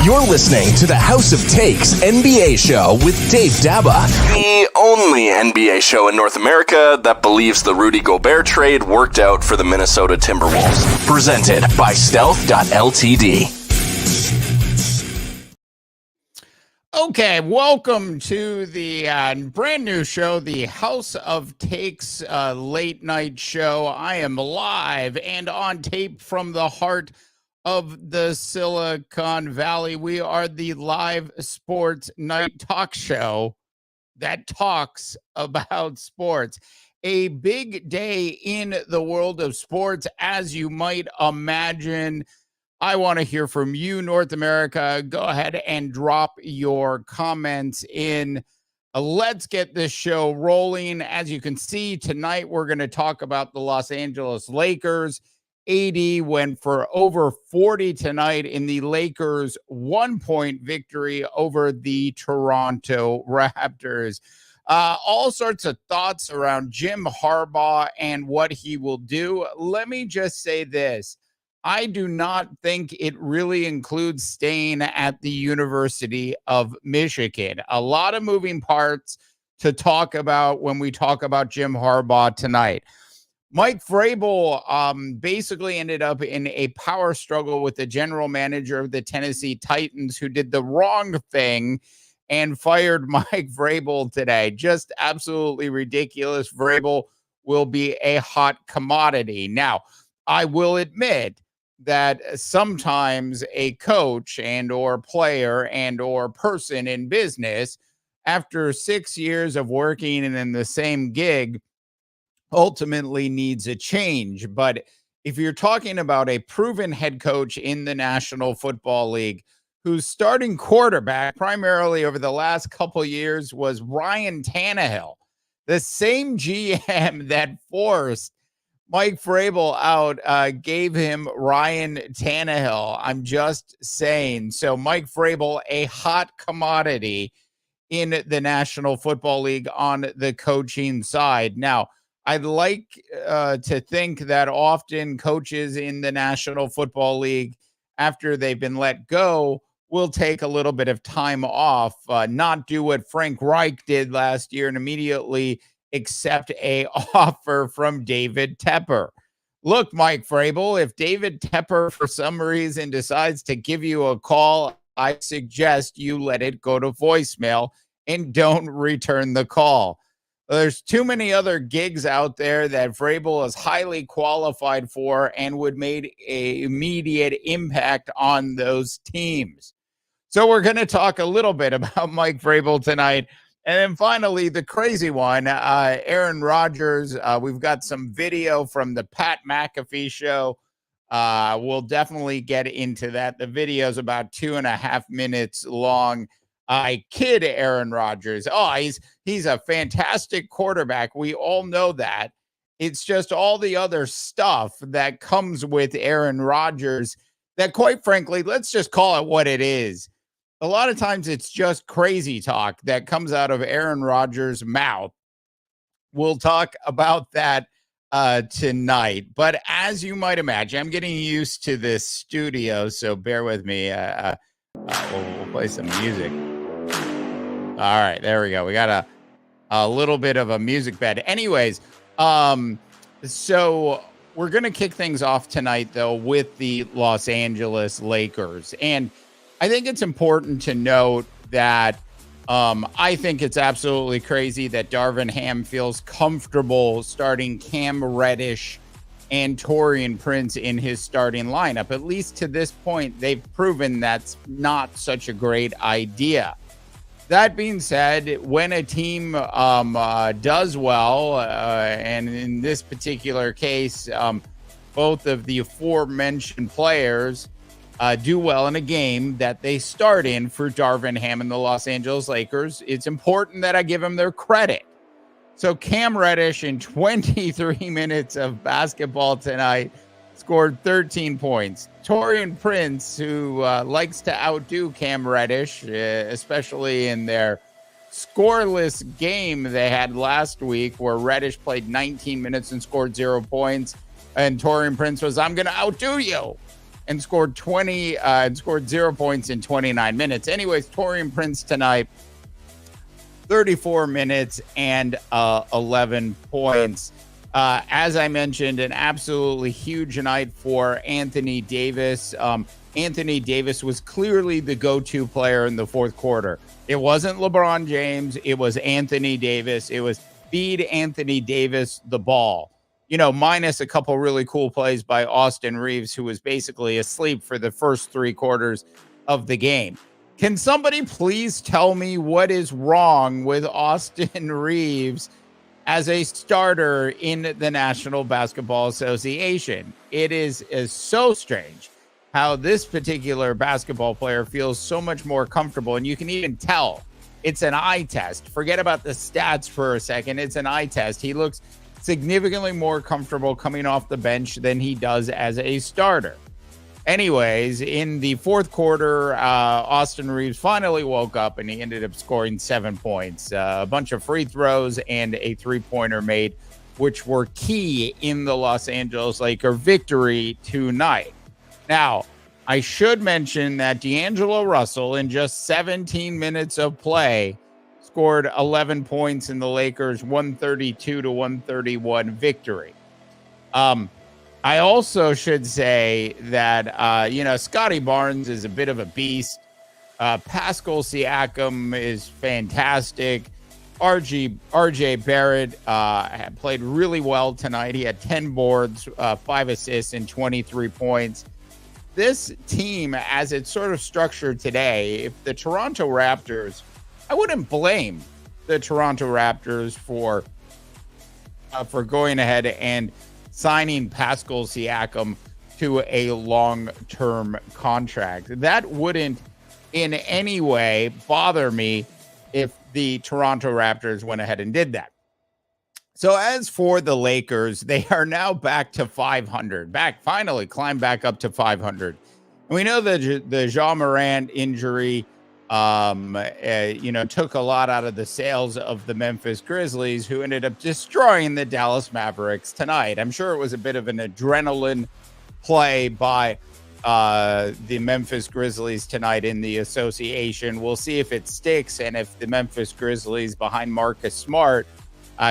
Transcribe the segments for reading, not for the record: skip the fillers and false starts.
You're listening to the House of Takes NBA show with Dave Daba, the only NBA show in North America that believes the Rudy Gobert trade worked out for the Minnesota Timberwolves. Presented by Stealth.ltd. Okay, welcome to the brand new show, the House of Takes late night show. I am live and on tape from the heart of the Silicon Valley. We are the live sports night talk show that talks about sports. A big day in the world of sports, as you might imagine. I want to hear from you, North America. Go ahead and drop your comments in. Let's get this show rolling. As you can see, tonight we're going to talk about the Los Angeles Lakers. AD went for over 40 tonight in the Lakers' 1-point victory over the Toronto Raptors. All sorts of thoughts around Jim Harbaugh and what he will do. Let me just say this. I do not think it really includes staying at the University of Michigan. A lot of moving parts to talk about when we talk about Jim Harbaugh tonight. Mike Vrabel basically ended up in a power struggle with the general manager of the Tennessee Titans, who did the wrong thing and fired Mike Vrabel today. Just absolutely ridiculous. Vrabel will be a hot commodity. Now, I will admit that sometimes a coach and or player and or person in business, after 6 years of working in the same gig, ultimately needs a change. But if you're talking about a proven head coach in the National Football League, whose starting quarterback primarily over the last couple years was Ryan Tannehill, the same GM that forced Mike Vrabel out, gave him Ryan Tannehill. I'm just saying. So Mike Vrabel, a hot commodity in the National Football League on the coaching side. Now, I'd like to think that often coaches in the National Football League, after they've been let go, will take a little bit of time off, not do what Frank Reich did last year and immediately accept a offer from David Tepper. Look, Mike Vrabel, if David Tepper for some reason decides to give you a call, I suggest you let it go to voicemail and don't return the call. There's too many other gigs out there that Vrabel is highly qualified for and would make an immediate impact on those teams. So we're going to talk a little bit about Mike Vrabel tonight. And then finally, the crazy one, Aaron Rodgers. We've got some video from the Pat McAfee show. We'll definitely get into that. The video is about 2.5 minutes long. I kid Aaron Rodgers. Oh, he's a fantastic quarterback. We all know that. It's just all the other stuff that comes with Aaron Rodgers that, quite frankly, let's just call it what it is. A lot of times it's just crazy talk that comes out of Aaron Rodgers' mouth. We'll talk about that tonight. But as you might imagine, I'm getting used to this studio, so bear with me. We'll play some music. All right, there we go. We got a little bit of a music bed. Anyways, so we're going to kick things off tonight, though, with the Los Angeles Lakers. And I think it's important to note that I think it's absolutely crazy that Darvin Ham feels comfortable starting Cam Reddish and Taurean Prince in his starting lineup. At least to this point, they've proven that's not such a great idea. That being said, when a team does well, and in this particular case, both of the aforementioned players do well in a game that they start in for Darvin Ham and the Los Angeles Lakers, it's important that I give them their credit. So Cam Reddish, in 23 minutes of basketball tonight, scored 13 points. Taurean Prince, who likes to outdo Cam Reddish, especially in their scoreless game they had last week, where Reddish played 19 minutes and scored 0 points, and Taurean Prince was, I'm going to outdo you. and scored 0 points in 29 minutes. Anyways, Taurean Prince tonight, 34 minutes and 11 points. As I mentioned, an absolutely huge night for Anthony Davis. Anthony Davis was clearly the go-to player in the fourth quarter. It wasn't LeBron James. It was Anthony Davis. It was feed Anthony Davis the ball, minus a couple really cool plays by Austin Reeves, who was basically asleep for the first 3 quarters of the game. Can somebody please tell me what is wrong with Austin Reeves as a starter in the National Basketball Association? It is so strange how this particular basketball player feels so much more comfortable. And you can even tell it's an eye test. Forget about the stats for a second. It's an eye test. He looks significantly more comfortable coming off the bench than he does as a starter. Anyways, in the fourth quarter, Austin Reeves finally woke up and he ended up scoring 7 points, a bunch of free throws and a 3-pointer made, which were key in the Los Angeles Lakers victory tonight. Now, I should mention that D'Angelo Russell, in just 17 minutes of play, scored 11 points in the Lakers' 132-131 victory. I also should say that, Scotty Barnes is a bit of a beast. Pascal Siakam is fantastic. RJ Barrett played really well tonight. He had 10 boards, 5 assists, and 23 points. This team, as it's sort of structured today, if the Toronto Raptors, I wouldn't blame the Toronto Raptors for going ahead and signing Pascal Siakam to a long-term contract. That wouldn't in any way bother me if the Toronto Raptors went ahead and did that. So as for the Lakers, they are now back to 500. Finally climbed back up to 500. And we know that the Ja Morant injury, took a lot out of the sails of the Memphis Grizzlies, who ended up destroying the Dallas Mavericks tonight. I'm sure it was a bit of an adrenaline play by the Memphis Grizzlies tonight in the association. We'll see if it sticks and if the Memphis Grizzlies behind Marcus Smart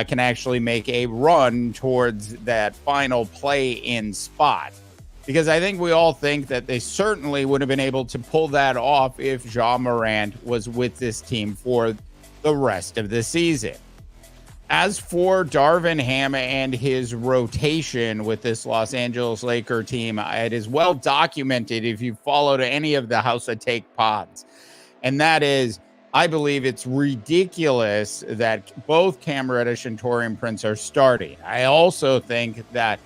can actually make a run towards that final play-in spot. Because I think we all think that they certainly would have been able to pull that off if Ja Morant was with this team for the rest of the season. As for Darvin Ham and his rotation with this Los Angeles Laker team, it is well documented if you followed any of the House of Take pods. And that is, I believe it's ridiculous that both Cam Reddish and Taurean Prince are starting. I also think that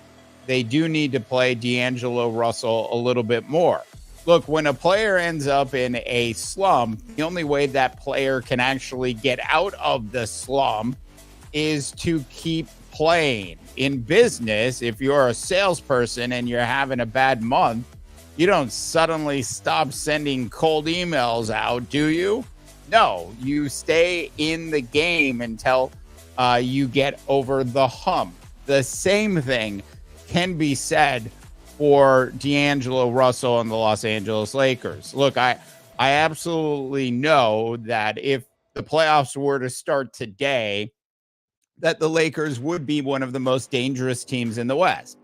they do need to play D'Angelo Russell a little bit more. Look, when a player ends up in a slump, the only way that player can actually get out of the slump is to keep playing. In business, if you're a salesperson and you're having a bad month, you don't suddenly stop sending cold emails out, do you? No, you stay in the game until you get over the hump. The same thing can be said for D'Angelo Russell and the Los Angeles Lakers. Look, I absolutely know that if the playoffs were to start today, that the Lakers would be one of the most dangerous teams in the West.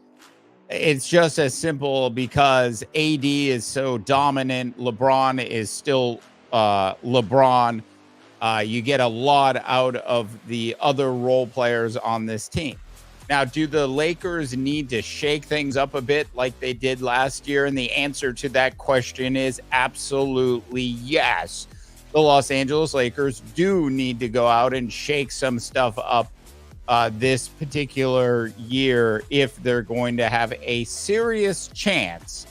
It's just as simple because AD is so dominant. LeBron is still LeBron. You get a lot out of the other role players on this team. Now, do the Lakers need to shake things up a bit like they did last year? And the answer to that question is absolutely yes. The Los Angeles Lakers do need to go out and shake some stuff up this particular year if they're going to have a serious chance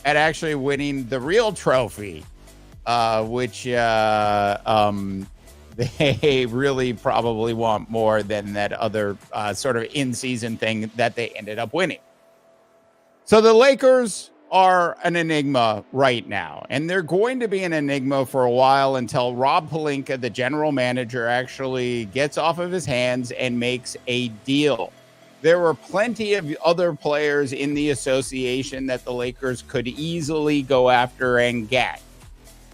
at actually winning the real trophy, which they really probably want more than that other sort of in-season thing that they ended up winning. So the Lakers are an enigma right now, and they're going to be an enigma for a while until Rob Pelinka, the general manager, actually gets off of his hands and makes a deal. There were plenty of other players in the association that the Lakers could easily go after and get.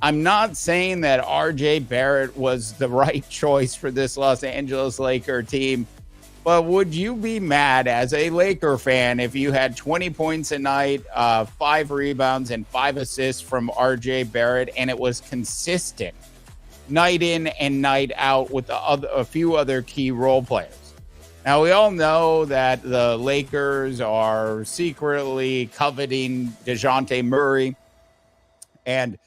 I'm not saying that RJ Barrett was the right choice for this Los Angeles Laker team, but would you be mad as a Laker fan if you had 20 points a night, 5 rebounds, and 5 assists from RJ Barrett, and it was consistent night in and night out with a few other key role players? Now, we all know that the Lakers are secretly coveting DeJounte Murray and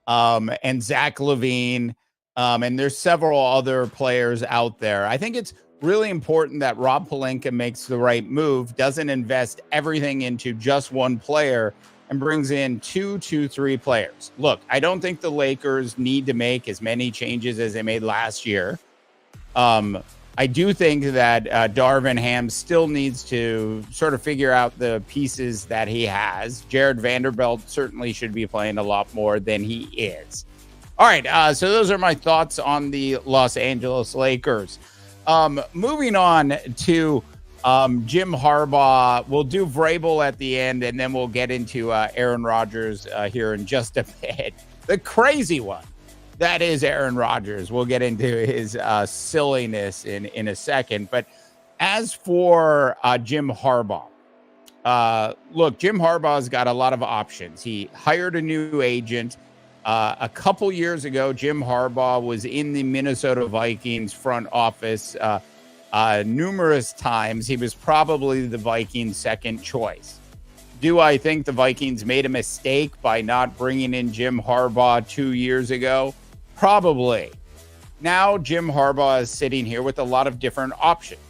Zach LaVine, and there's several other players out there. I think it's really important that Rob Pelinka makes the right move, doesn't invest everything into just one player, and brings in 3 players. Look, I don't think the Lakers need to make as many changes as they made last year. I do think that Darvin Ham still needs to sort of figure out the pieces that he has. Jared Vanderbilt certainly should be playing a lot more than he is. All right, so those are my thoughts on the Los Angeles Lakers. Moving on to Jim Harbaugh. We'll do Vrabel at the end, and then we'll get into Aaron Rodgers here in just a bit. The crazy one. That is Aaron Rodgers. We'll get into his silliness in a second. But as for Jim Harbaugh, look, Jim Harbaugh's got a lot of options. He hired a new agent. A couple years ago, Jim Harbaugh was in the Minnesota Vikings front office numerous times. He was probably the Vikings' second choice. Do I think the Vikings made a mistake by not bringing in Jim Harbaugh 2 years ago? Probably. Now Jim Harbaugh is sitting here with a lot of different options.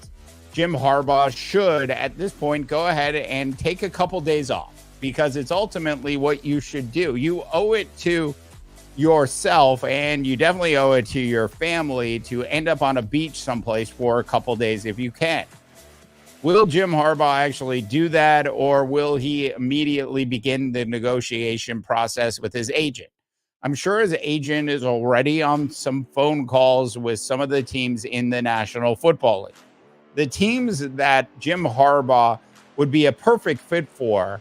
Jim Harbaugh should, at this point, go ahead and take a couple days off, because it's ultimately what you should do. You owe it to yourself, and you definitely owe it to your family, to end up on a beach someplace for a couple days if you can. Will Jim Harbaugh actually do that, or will he immediately begin the negotiation process with his agent? I'm sure his agent is already on some phone calls with some of the teams in the National Football League. The teams that Jim Harbaugh would be a perfect fit for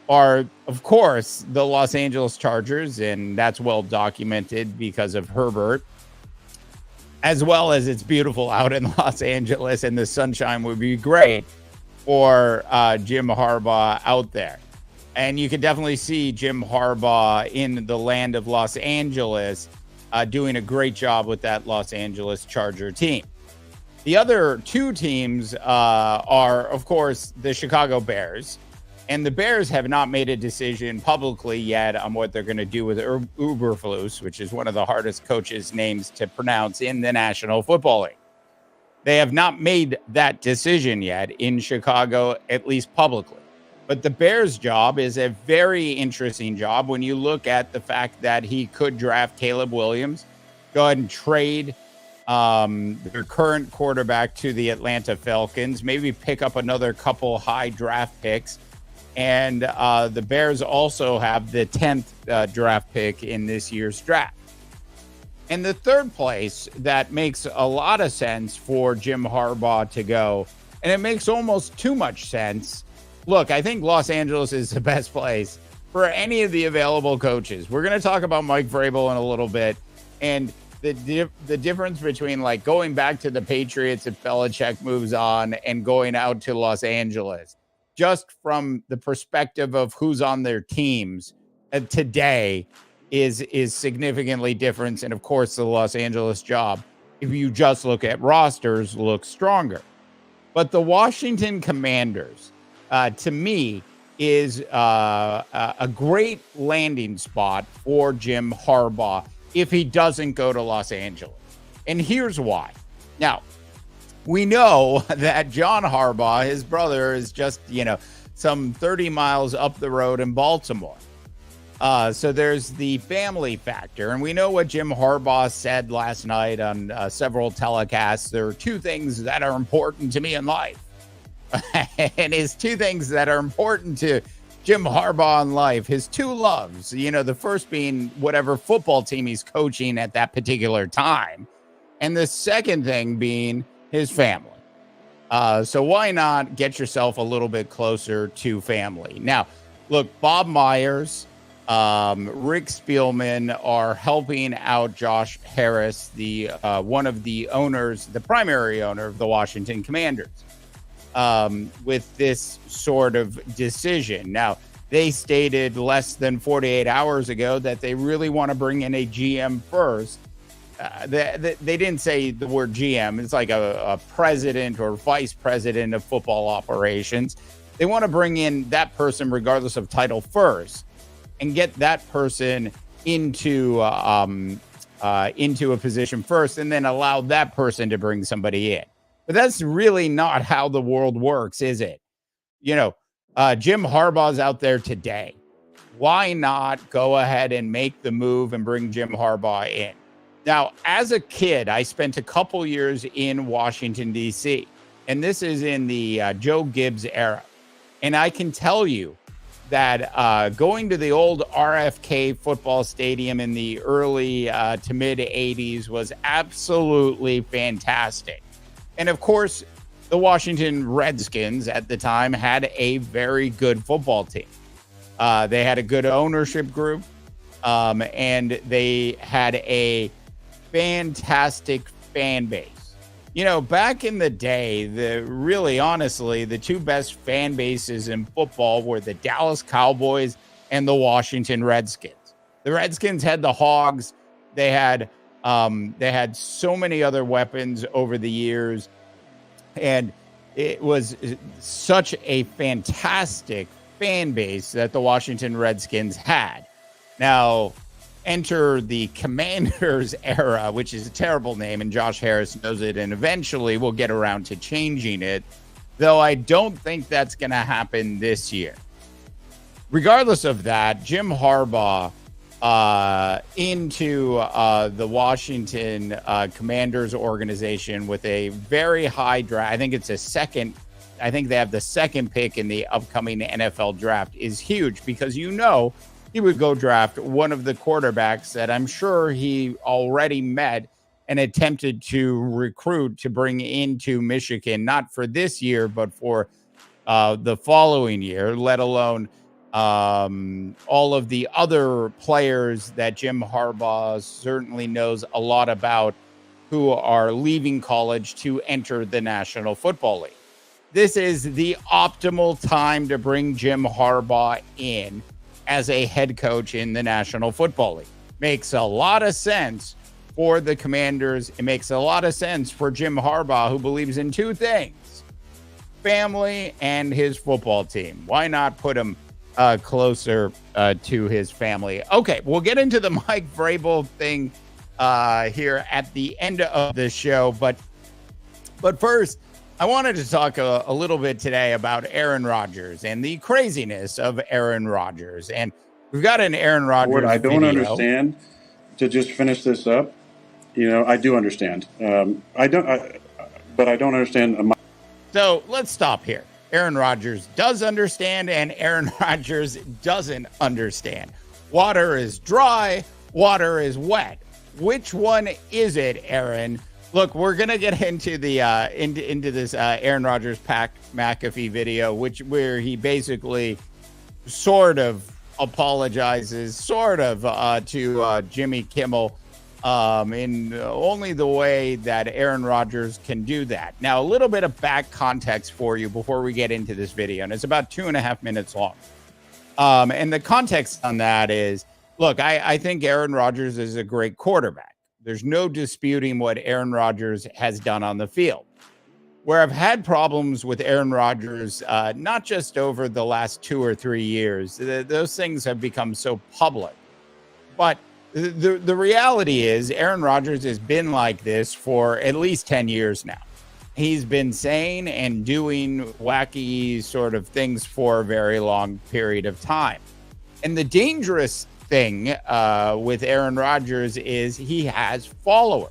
are, of course, the Los Angeles Chargers, and that's well documented because of Herbert, as well as it's beautiful out in Los Angeles, and the sunshine would be great for Jim Harbaugh out there. And you can definitely see Jim Harbaugh in the land of Los Angeles doing a great job with that Los Angeles Charger team. The other 2 teams are, of course, the Chicago Bears. And the Bears have not made a decision publicly yet on what they're going to do with Eberflus, which is one of the hardest coaches' names to pronounce in the National Football League. They have not made that decision yet in Chicago, at least publicly. But the Bears' job is a very interesting job when you look at the fact that he could draft Caleb Williams, go ahead and trade their current quarterback to the Atlanta Falcons, maybe pick up another couple high draft picks. And the Bears also have the 10th draft pick in this year's draft. And the third place that makes a lot of sense for Jim Harbaugh to go, and it makes almost too much sense. Look, I think Los Angeles is the best place for any of the available coaches. We're going to talk about Mike Vrabel in a little bit, and the difference between like going back to the Patriots if Belichick moves on and going out to Los Angeles, just from the perspective of who's on their teams today is significantly different. And of course, the Los Angeles job, if you just look at rosters, looks stronger. But the Washington Commanders, to me, is a great landing spot for Jim Harbaugh if he doesn't go to Los Angeles. And here's why. Now, we know that John Harbaugh, his brother, is just, some 30 miles up the road in Baltimore. So there's the family factor. And we know what Jim Harbaugh said last night on several telecasts. There are 2 things that are important to me in life. And his 2 things that are important to Jim Harbaugh in life, his 2 loves, the first being whatever football team he's coaching at that particular time. And the second thing being his family. So why not get yourself a little bit closer to family? Now, look, Bob Myers, Rick Spielman are helping out Josh Harris, the one of the owners, the primary owner of the Washington Commanders, with this sort of decision. Now, they stated less than 48 hours ago that they really want to bring in a GM first. They didn't say the word GM. It's like a president or vice president of football operations. They want to bring in that person regardless of title first and get that person into a position first and then allow that person to bring somebody in. But that's really not how the world works, is it? You know, Jim Harbaugh's out there today. Why not go ahead and make the move and bring Jim Harbaugh in? Now, as a kid, I spent a couple years in Washington, D.C., and this is in the Joe Gibbs era. And I can tell you that going to the old RFK football stadium in the early to mid 80s was absolutely fantastic. And of course, the Washington Redskins at the time had a very good football team. They had a good ownership group, and they had a fantastic fan base. You know, back in the day, honestly, the two best fan bases in football were the Dallas Cowboys and the Washington Redskins. The Redskins had the Hogs. They had so many other weapons over the years, and it was such a fantastic fan base that the Washington Redskins had. Now, enter the Commanders era, which is a terrible name, and Josh Harris knows it, and eventually we'll get around to changing it, though I don't think that's going to happen this year. Regardless of that, Jim Harbaugh into the Washington Commanders organization with a very high draft. I think it's I think they have the second pick in the upcoming NFL draft is huge because, you know, he would go draft one of the quarterbacks that I'm sure he already met and attempted to recruit to bring into Michigan, not for this year, but for the following year, let alone all of the other players that Jim Harbaugh certainly knows a lot about who are leaving college to enter the National Football League. This is the optimal time to bring Jim Harbaugh in as a head coach in the National Football League. Makes a lot of sense for the Commanders. It makes a lot of sense for Jim Harbaugh, who believes in two things: family and his football team. Why not put him closer to his family? Okay, we'll get into the Mike Vrabel thing here at the end of the show. But first, I wanted to talk a little bit today about Aaron Rodgers and the craziness of Aaron Rodgers. And we've got an Aaron Rodgers What I don't video. understand, to just finish this up, you know, I do understand. But I don't understand. So let's stop here. Aaron Rodgers does understand, and Aaron Rodgers doesn't understand. Water is dry, water is wet. Which one is it, Aaron? Look, we're gonna get into the into this Aaron Rodgers McAfee video, where he basically sort of apologizes, to Jimmy Kimmel, in only the way that Aaron Rodgers can do that. Now, a little bit of back context for you before we get into this video, and it's about 2.5 minutes long. And the context on that is, look, I think Aaron Rodgers is a great quarterback. There's no disputing what Aaron Rodgers has done on the field. Where I've had problems with Aaron Rodgers, not just over the last 2 or 3 years, those things have become so public. But the reality is Aaron Rodgers has been like this for at least 10 years now. He's been saying and doing wacky sort of things for a very long period of time. And the dangerous thing with Aaron Rodgers is he has followers.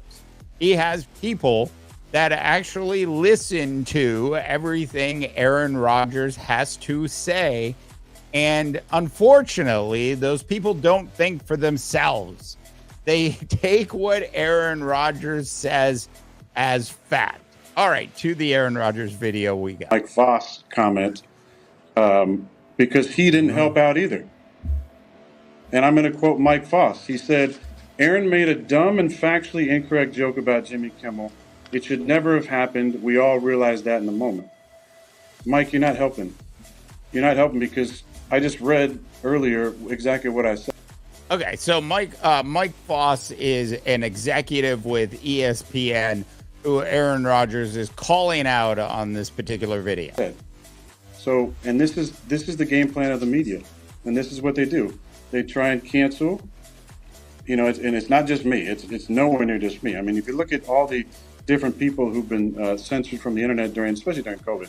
He has people that actually listen to everything Aaron Rodgers has to say. And unfortunately, those people don't think for themselves. They take what Aaron Rodgers says as fact. All right, to the Aaron Rodgers video we got. Mike Voss comment, because he didn't help out either. And I'm going to quote Mike Voss. He said, Aaron made a dumb and factually incorrect joke about Jimmy Kimmel. It should never have happened. We all realized that in the moment. Mike, you're not helping. You're not helping because I just read earlier exactly what I said. Okay, so Mike Voss is an executive with ESPN who Aaron Rodgers is calling out on this particular video. So, and this is the game plan of the media, and this is what they do. They try and cancel. You know, and it's not just me. It's nowhere near just me. I mean, if you look at all the different people who've been censored from the internet especially during COVID,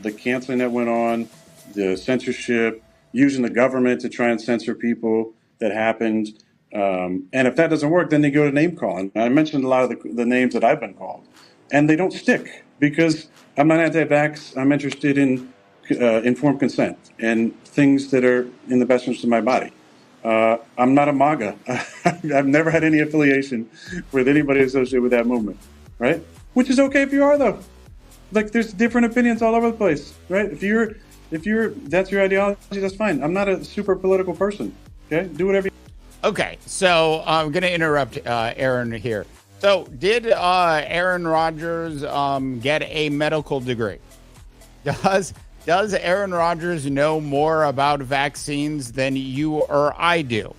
the canceling that went on, the censorship, using the government to try and censor people that happened. And if that doesn't work, then they go to name calling. I mentioned a lot of the names that I've been called, and they don't stick because I'm not anti-vax. I'm interested in informed consent and things that are in the best interest of my body. I'm not a MAGA. I've never had any affiliation with anybody associated with that movement, right? Which is okay if you are, though. Like, there's different opinions all over the place, right? If you're that's your ideology, that's fine. I'm not a super political person. Okay, do whatever. Okay, so I'm going to interrupt Aaron here. So, did Aaron Rodgers get a medical degree? Does Aaron Rodgers know more about vaccines than you or I do?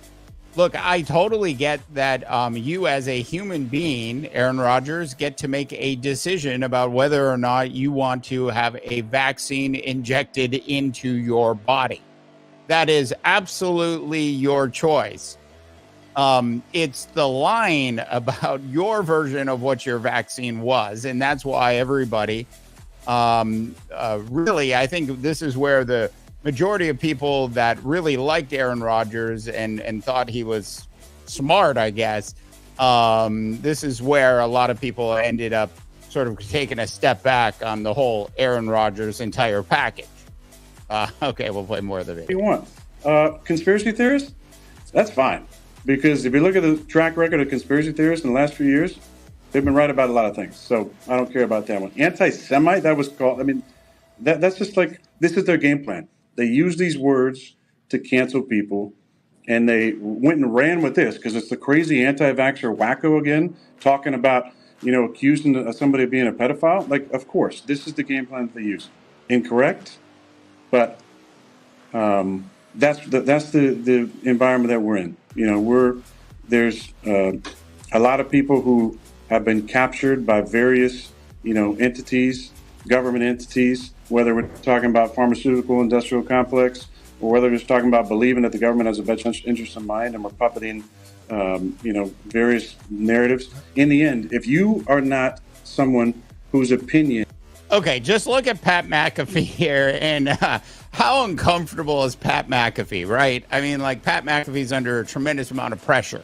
Look, I totally get that you as a human being, Aaron Rodgers, get to make a decision about whether or not you want to have a vaccine injected into your body. That is absolutely your choice. It's the line about your version of what your vaccine was, and that's why everybody really, I think this is where the majority of people that really liked Aaron Rodgers and thought he was smart, I guess, this is where a lot of people ended up sort of taking a step back on the whole Aaron Rodgers entire package. Okay, we'll play more of the video. You want conspiracy theorists? That's fine, because if you look at the track record of conspiracy theorists in the last few years, they've been right about a lot of things. So I don't care about that one. Anti-Semite, that was called. I mean, that's just like, this is their game plan. They use these words to cancel people, and they went and ran with this because it's the crazy anti-vaxxer wacko again, talking about, accusing somebody of being a pedophile. Like, of course, this is the game plan that they use. Incorrect, but that's the environment that we're in. There's a lot of people who have been captured by various, entities, government entities, whether we're talking about pharmaceutical industrial complex or whether we're just talking about believing that the government has a best interest in mind and we're puppeting, various narratives. In the end, if you are not someone whose opinion. Okay, just look at Pat McAfee here, and how uncomfortable is Pat McAfee, right? I mean, like, Pat McAfee's under a tremendous amount of pressure.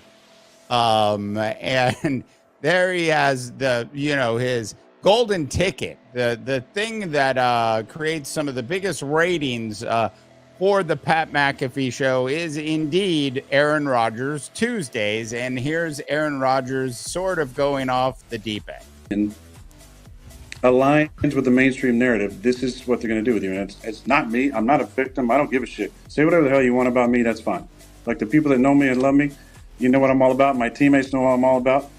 And there he has his golden ticket, the thing that creates some of the biggest ratings for the Pat McAfee show is indeed Aaron Rodgers Tuesdays. And here's Aaron Rodgers sort of going off the deep end. Aligns with the mainstream narrative. This is what they're going to do with you. And it's not me. I'm not a victim. I don't give a shit. Say whatever the hell you want about me. That's fine. Like, the people that know me and love me, you know what I'm all about. My teammates know what I'm all about.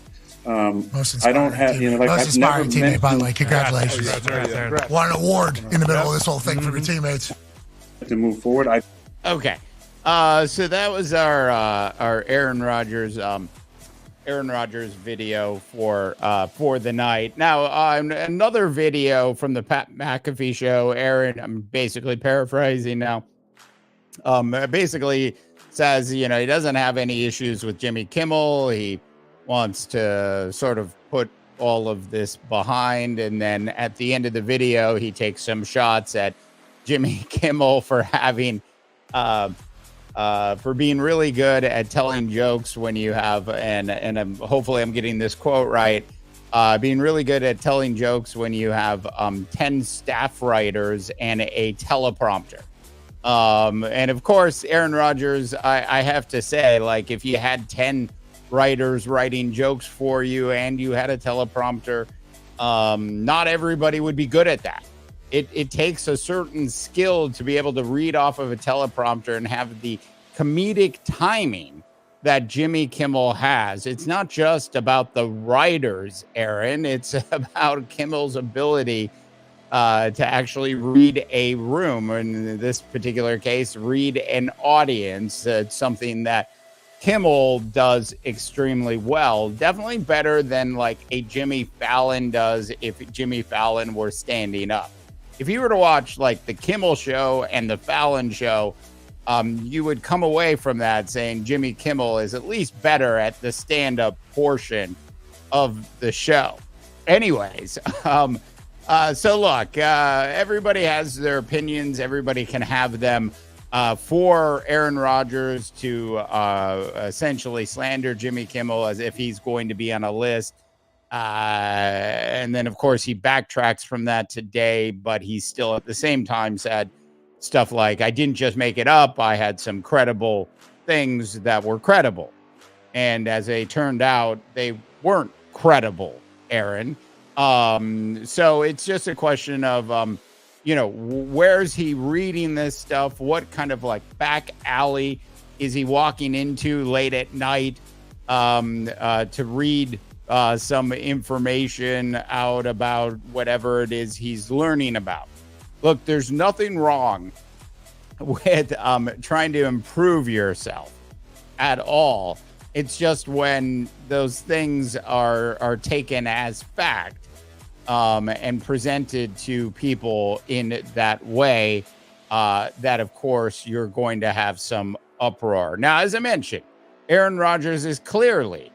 I don't have, most inspiring teammate, by the way. Congratulations. Won an award in the middle of this whole thing from your teammates. To move forward. Okay. So that was our Aaron Rodgers video for the night. Now, another video from the Pat McAfee show. Aaron, I'm basically paraphrasing now. Basically says, he doesn't have any issues with Jimmy Kimmel. He wants to sort of put all of this behind. And then at the end of the video, he takes some shots at Jimmy Kimmel for having, for being really good at telling jokes when you have, and hopefully I'm getting this quote right, being really good at telling jokes when you have 10 staff writers and a teleprompter. And of course, Aaron Rodgers, I have to say, like, if you had 10 writers writing jokes for you and you had a teleprompter, Not everybody would be good at that. It takes a certain skill to be able to read off of a teleprompter and have the comedic timing that Jimmy Kimmel has. It's not just about the writers, Aaron. It's about Kimmel's ability to actually read a room, or in this particular case, read an audience. It's something that Kimmel does extremely well. Definitely better than like a Jimmy Fallon does if Jimmy Fallon were standing up. If you were to watch like the Kimmel show and the Fallon show, you would come away from that saying Jimmy Kimmel is at least better at the stand-up portion of the show. Anyways, so look, everybody has their opinions. Everybody can have them. For Aaron Rodgers to essentially slander Jimmy Kimmel as if he's going to be on a list. And then, of course, he backtracks from that today, but he still at the same time said stuff like, I didn't just make it up. I had some credible things that were credible. And as it turned out, they weren't credible, Aaron. So it's just a question of, where's he reading this stuff? What kind of like back alley is he walking into late at night to read some information out about whatever it is he's learning about? Look, there's nothing wrong with trying to improve yourself at all. It's just when those things are taken as fact and presented to people in that way, that, of course, you're going to have some uproar. Now, as I mentioned, Aaron Rodgers is clearly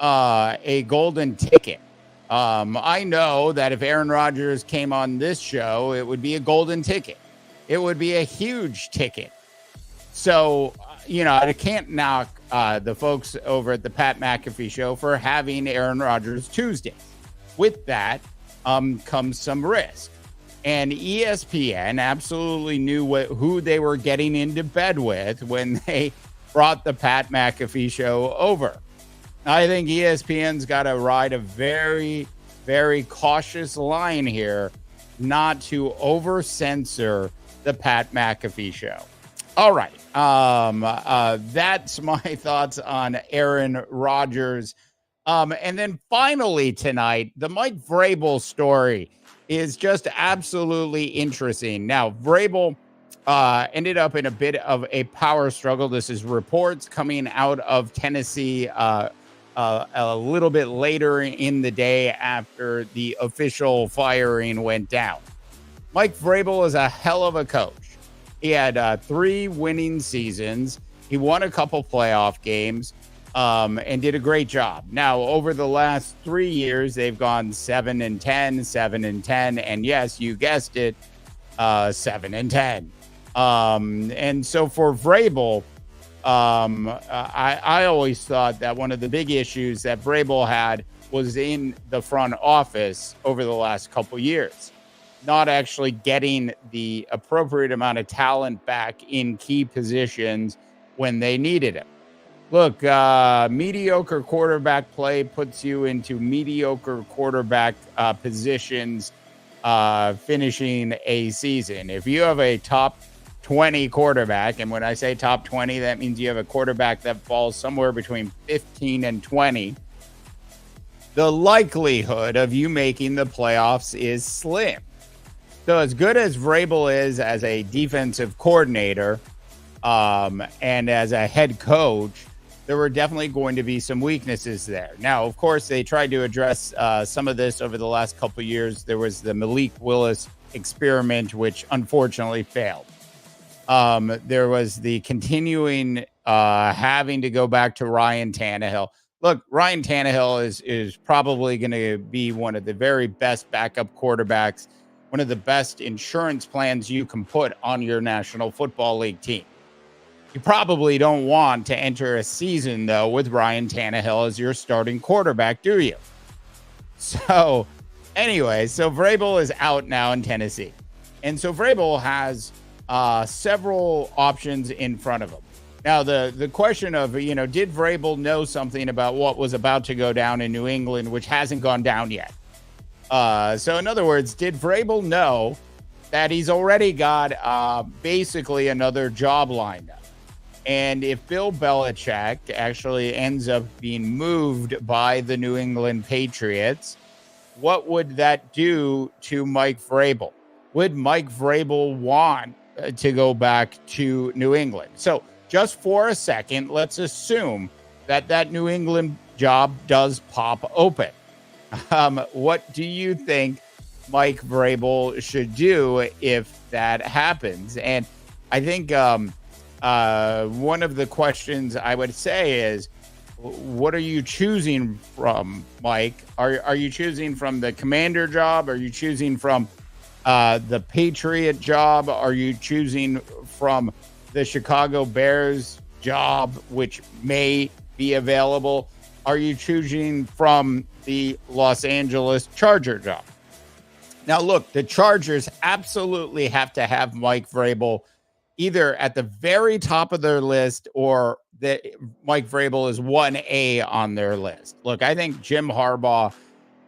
a golden ticket. I know that if Aaron Rodgers came on this show, it would be a golden ticket. It would be a huge ticket. So, I can't knock the folks over at the Pat McAfee show for having Aaron Rodgers Tuesday. With that comes some risk. And ESPN absolutely knew who they were getting into bed with when they brought the Pat McAfee show over. I think ESPN's got to ride a very, very cautious line here not to over-censor the Pat McAfee show. All right. That's my thoughts on Aaron Rodgers. And then finally tonight, the Mike Vrabel story is just absolutely interesting. Now, Vrabel ended up in a bit of a power struggle. This is reports coming out of Tennessee a little bit later in the day after the official firing went down. Mike Vrabel is a hell of a coach. He had 3 winning seasons. He won a couple playoff games and did a great job. Now, over the last 3 years, they've gone 7-10, 7-10, and yes, you guessed it, 7-10. And so for Vrabel, I always thought that one of the big issues that Vrabel had was in the front office over the last couple years, not actually getting the appropriate amount of talent back in key positions when they needed him. Look, mediocre quarterback play puts you into mediocre quarterback positions finishing a season. If you have a top 20 quarterback, and when I say top 20, that means you have a quarterback that falls somewhere between 15 and 20, the likelihood of you making the playoffs is slim. So as good as Vrabel is as a defensive coordinator and as a head coach, there were definitely going to be some weaknesses there. Now, of course, they tried to address some of this over the last couple of years. There was the Malik Willis experiment, which unfortunately failed. There was the continuing having to go back to Ryan Tannehill. Look, Ryan Tannehill is probably going to be one of the very best backup quarterbacks, one of the best insurance plans you can put on your National Football League team. You probably don't want to enter a season, though, with Ryan Tannehill as your starting quarterback, do you? So, anyway, so Vrabel is out now in Tennessee. And so Vrabel has several options in front of him. Now, the question of, did Vrabel know something about what was about to go down in New England, which hasn't gone down yet? So in other words, did Vrabel know that he's already got basically another job lined up? And if Bill Belichick actually ends up being moved by the New England Patriots, what would that do to Mike Vrabel? Would Mike Vrabel want to go back to New England? So just for a second, let's assume that New England job does pop open. What do you think Mike Vrabel should do if that happens? And I think one of the questions I would say is, what are you choosing from, Mike? Are you choosing from the Commander job? Are you choosing from the Patriot job? Are you choosing from the Chicago Bears job, which may be available? Are you choosing from the Los Angeles Charger job? Now, look, the Chargers absolutely have to have Mike Vrabel either at the very top of their list or that Mike Vrabel is 1A on their list. Look, I think Jim Harbaugh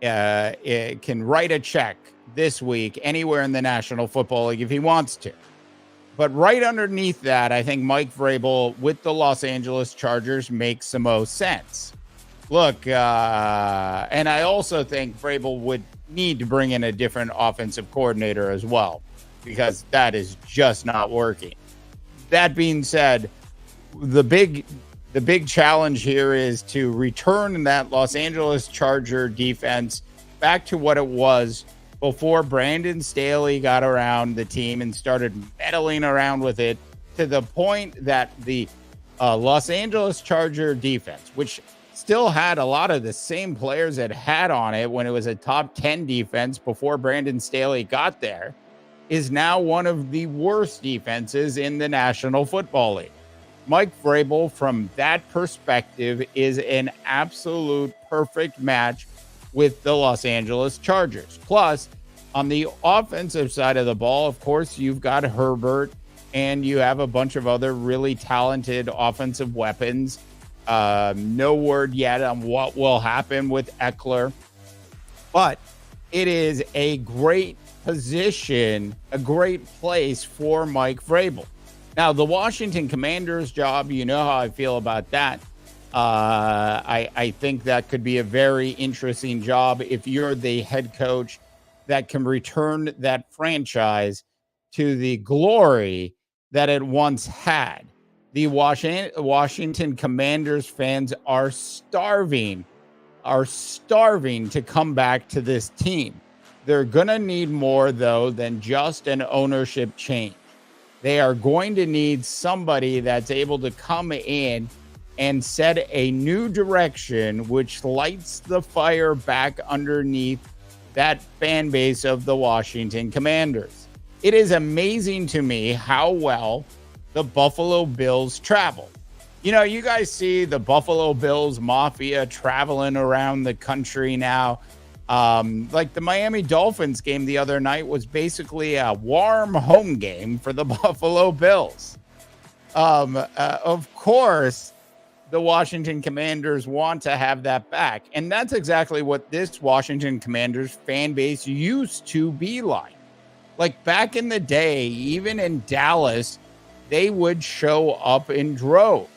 can write a check this week anywhere in the National Football League if he wants to. But right underneath that, I think Mike Vrabel with the Los Angeles Chargers makes the most sense. Look, and I also think Vrabel would need to bring in a different offensive coordinator as well, because that is just not working. That being said, the big challenge here is to return that Los Angeles Charger defense back to what it was before Brandon Staley got around the team and started meddling around with it, to the point that the Los Angeles Charger defense, which still had a lot of the same players it had on it when it was a top 10 defense before Brandon Staley got there, is now one of the worst defenses in the National Football League. Mike Vrabel, from that perspective, is an absolute perfect match with the Los Angeles Chargers. Plus, on the offensive side of the ball, of course, you've got Herbert, and you have a bunch of other really talented offensive weapons. No word yet on what will happen with Eckler, but it is a great position, a great place for Mike Vrabel. Now, the Washington Commanders job, you know how I feel about that. I think that could be a very interesting job if you're the head coach that can return that franchise to the glory that it once had. The Washington Commanders fans are starving to come back to this team. They're going to need more, though, than just an ownership change. They are going to need somebody that's able to come in and set a new direction, which lights the fire back underneath that fan base of the Washington Commanders. It is amazing to me how well the Buffalo Bills travel. You know, you guys see the Buffalo Bills Mafia traveling around the country now. Like the Miami Dolphins game the other night was basically a warm home game for the Buffalo Bills. Of course, the Washington Commanders want to have that back. And that's exactly what this Washington Commanders fan base used to be like. Like back in the day, even in Dallas, they would show up in droves.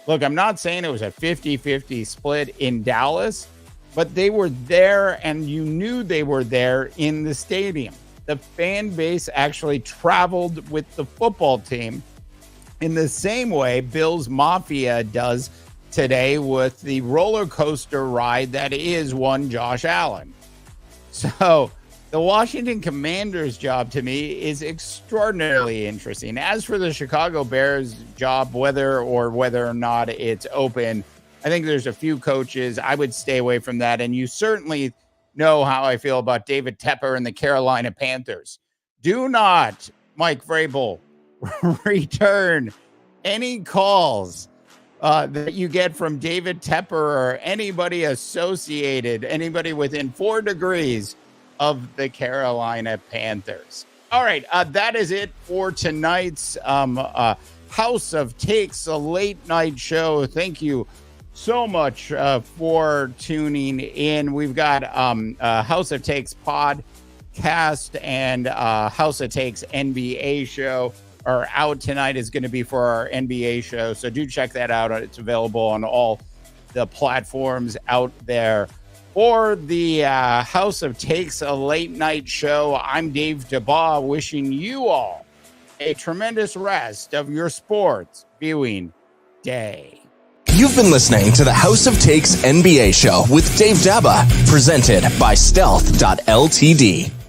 Look, I'm not saying it was a 50-50 split in Dallas, but they were there, and you knew they were there in the stadium. The fan base actually traveled with the football team in the same way Bills Mafia does today with the roller coaster ride that is one Josh Allen. So the Washington Commanders job to me is extraordinarily interesting. As for the Chicago Bears job, whether or not it's open, I think there's a few coaches I would stay away from that. And you certainly know how I feel about David Tepper and the Carolina Panthers. Do not, Mike Vrabel, return any calls that you get from David Tepper or anybody associated, anybody within 4 degrees of the Carolina Panthers. All right, that is it for tonight's House of Takes, a late night show. Thank you so much for tuning in. We've got House of Takes podcast and House of Takes NBA show are out tonight. Is going to be for our NBA show, so do check that out. It's available on all the platforms out there. For the House of Takes, a late night show, I'm Dave DeBaugh, wishing you all a tremendous rest of your sports viewing day. You've been listening to the House of Takes NBA show with Dave Daba, presented by Stealth.ltd.